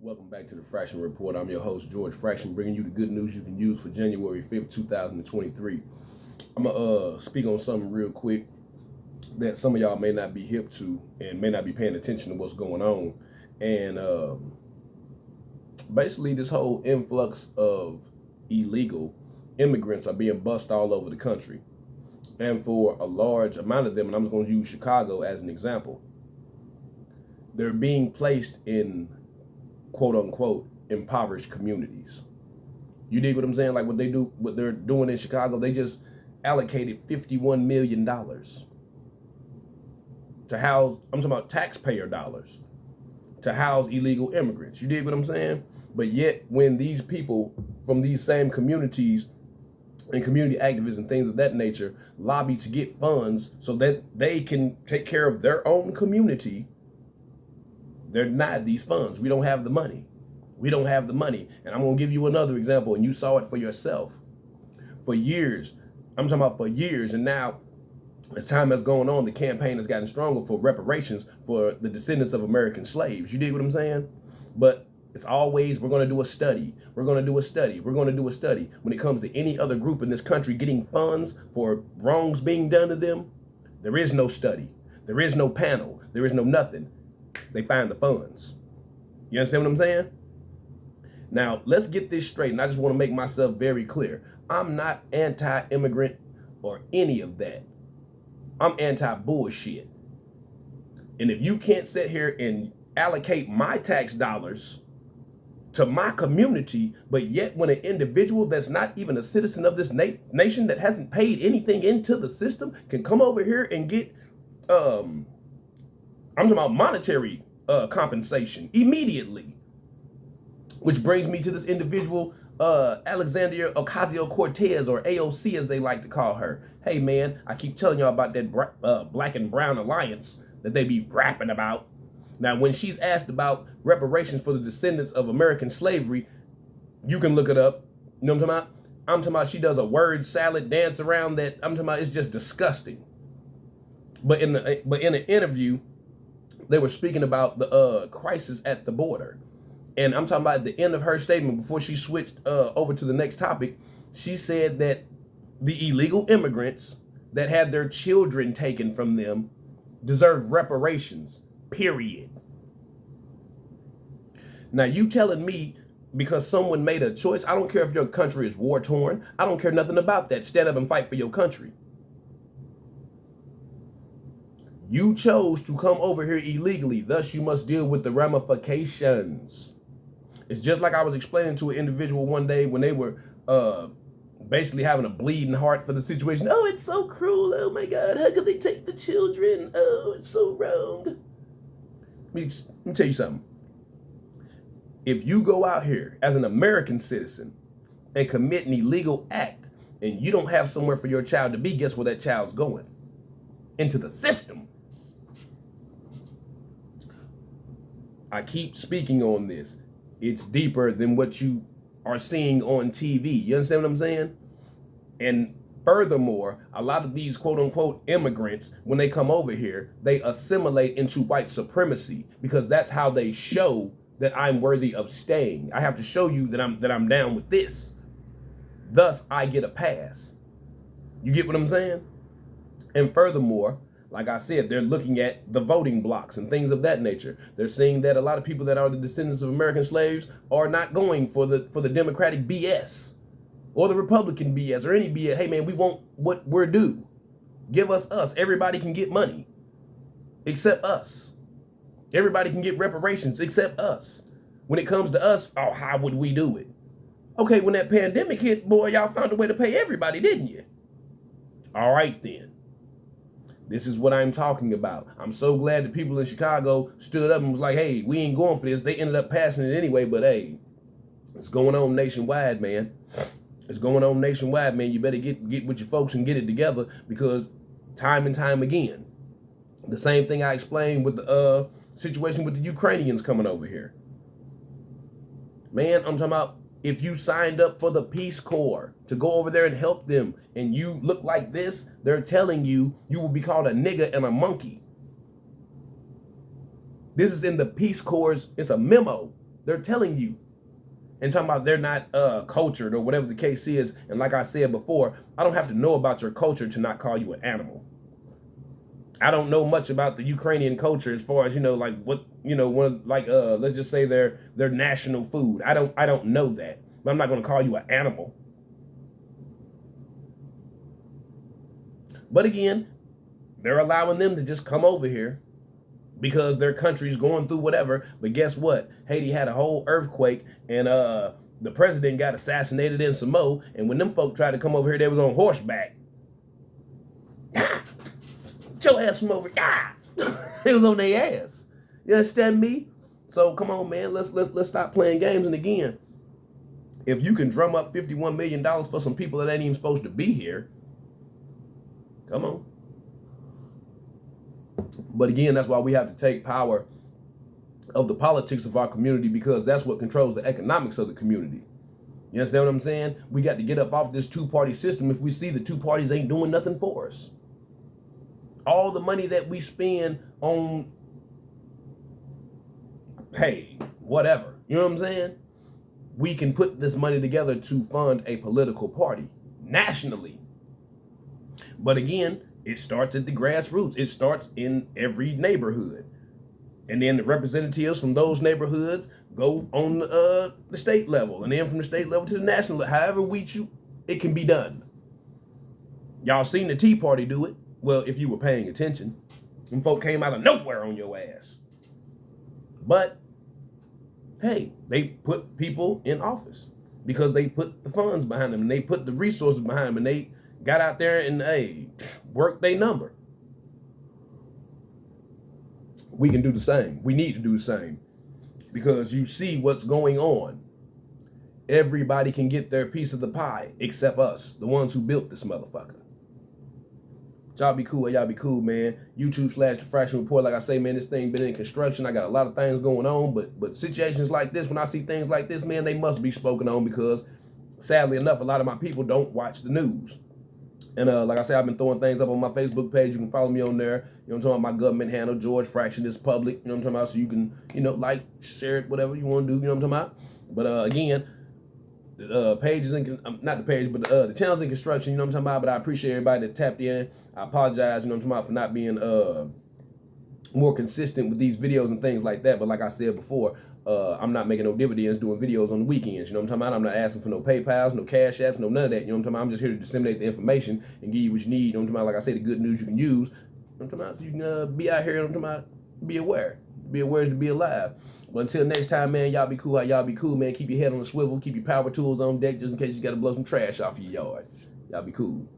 Welcome back to the Fraction Report. I'm your host, George Fraction, bringing you the good news you can use for January 5th, 2023. I'm going to speak on something real quick that some of y'all may not be hip to and may not be paying attention to what's going on. And basically, this whole influx of illegal immigrants are being bussed all over the country. And for a large amount of them, and I'm just going to use Chicago as an example, they're being placed in quote unquote impoverished communities. You dig what I'm saying? Like what they're doing in Chicago, they just allocated $51 million to house, I'm talking about taxpayer dollars, to house illegal immigrants. You dig what I'm saying? But yet when these people from these same communities and community activists and things of that nature lobby to get funds so that they can take care of their own community, they're denied these funds. We don't have the money. We don't have the money. And I'm going to give you another example, and you saw it for yourself. For years, I'm talking about for years, and now as time has gone on, the campaign has gotten stronger for reparations for the descendants of American slaves. You dig what I'm saying? But it's always, we're going to do a study. We're going to do a study. We're going to do a study. When it comes to any other group in this country getting funds for wrongs being done to them, there is no study. There is no panel. There is no nothing. They find the funds. You understand what I'm saying? Now, let's get this straight, and I just want to make myself very clear. I'm not anti-immigrant or any of that. I'm anti-bullshit. And if you can't sit here and allocate my tax dollars to my community, but yet when an individual that's not even a citizen of this nation that hasn't paid anything into the system can come over here and get I'm talking about monetary compensation immediately. Which brings me to this individual, Alexandria Ocasio-Cortez, or AOC as they like to call her. Hey man, I keep telling y'all about that black and brown alliance that they be rapping about. Now when she's asked about reparations for the descendants of American slavery, you can look it up. You know what I'm talking about? I'm talking about she does a word salad dance around that. I'm talking about it's just disgusting. But in an interview, they were speaking about the crisis at the border. And I'm talking about at the end of her statement, before she switched over to the next topic, she said that the illegal immigrants that had their children taken from them deserve reparations, period. Now you telling me because someone made a choice, I don't care if your country is war torn, I don't care nothing about that. Stand up and fight for your country. You chose to come over here illegally, thus you must deal with the ramifications. It's just like I was explaining to an individual one day when they were basically having a bleeding heart for the situation. Oh, it's so cruel. Oh my God, how could they take the children? Oh, it's so wrong. Let me tell you something. If you go out here as an American citizen and commit an illegal act and you don't have somewhere for your child to be, guess where that child's going? Into the system. I keep speaking on this. It's deeper than what you are seeing on TV. You understand what I'm saying? And furthermore, a lot of these quote unquote immigrants, when they come over here, they assimilate into white supremacy because that's how they show that I'm worthy of staying. I have to show you that I'm down with this. Thus, I get a pass. You get what I'm saying? And furthermore, like I said, they're looking at the voting blocks and things of that nature. They're seeing that a lot of people that are the descendants of American slaves are not going for the Democratic BS or the Republican BS or any BS. Hey man, we want what we're due. Give us us. Everybody can get money except us. Everybody can get reparations except us. When it comes to us, oh, how would we do it? Okay, when that pandemic hit, boy, y'all found a way to pay everybody, didn't you? All right then. This is what I'm talking about. I'm so glad the people in Chicago stood up and was like, hey, we ain't going for this. They ended up passing it anyway, but hey, it's going on nationwide, man. It's going on nationwide, man. You better get with your folks and get it together because time and time again, the same thing I explained with the situation with the Ukrainians coming over here. Man, I'm talking about if you signed up for the Peace Corps to go over there and help them and you look like this, they're telling you you will be called a nigger and a monkey. This is in the Peace Corps', it's a memo They're telling you. And talking about they're not cultured or whatever the case is. And like I said before, I don't have to know about your culture to not call you an animal. I don't know much about the Ukrainian culture as far as, like what, let's just say their national food. I don't know that. But I'm not going to call you an animal. But again, they're allowing them to just come over here because their country's going through whatever. But guess what? Haiti had a whole earthquake, and the president got assassinated in Samoa. And when them folk tried to come over here, they was on horseback. Get your ass from over. It was on their ass. You understand me? So come on, man. Let's stop playing games. And again, if you can drum up $51 million for some people that ain't even supposed to be here, come on. But again, that's why we have to take power of the politics of our community, because that's what controls the economics of the community. You understand what I'm saying? We got to get up off this two-party system if we see the two parties ain't doing nothing for us. All the money that we spend on pay, whatever, you know what I'm saying? We can put this money together to fund a political party nationally. But again, it starts at the grassroots. It starts in every neighborhood. And then the representatives from those neighborhoods go on the state level. And then from the state level to the national level. However it can be done. Y'all seen the Tea Party do it. Well, if you were paying attention. Them folk came out of nowhere on your ass. But, hey, they put people in office. Because they put the funds behind them. And they put the resources behind them. And they got out there and, hey, worked their number. We can do the same. We need to do the same. Because you see what's going on. Everybody can get their piece of the pie except us, the ones who built this motherfucker. Y'all be cool, man. YouTube/The Fraction Report. Like I say, man, this thing been in construction. I got a lot of things going on, but situations like this, when I see things like this, man, they must be spoken on, because sadly enough, a lot of my people don't watch the news. And like I said, I've been throwing things up on my Facebook page. You can follow me on there. You know what I'm talking about? My government handle, George Fraction is public. You know what I'm talking about? So you can, like, share it, whatever you want to do. You know what I'm talking about? But again, the page is in, not the page, but the channel's in construction. You know what I'm talking about? But I appreciate everybody that tapped in. I apologize, you know what I'm talking about, for not being more consistent with these videos and things like that. But like I said before, I'm not making no dividends doing videos on the weekends. You know what I'm talking about? I'm not asking for no PayPals, no Cash Apps, no none of that. You know what I'm talking about? I'm just here to disseminate the information and give you what you need. You know what I'm talking about? Like I say, the good news you can use. You know what I'm talking about? So you can be out here, you know what I'm talking about? Be aware. Be aware is to be alive. But until next time, man, y'all be cool. Y'all be cool, man. Keep your head on the swivel. Keep your power tools on deck just in case you got to blow some trash off your yard. Y'all be cool.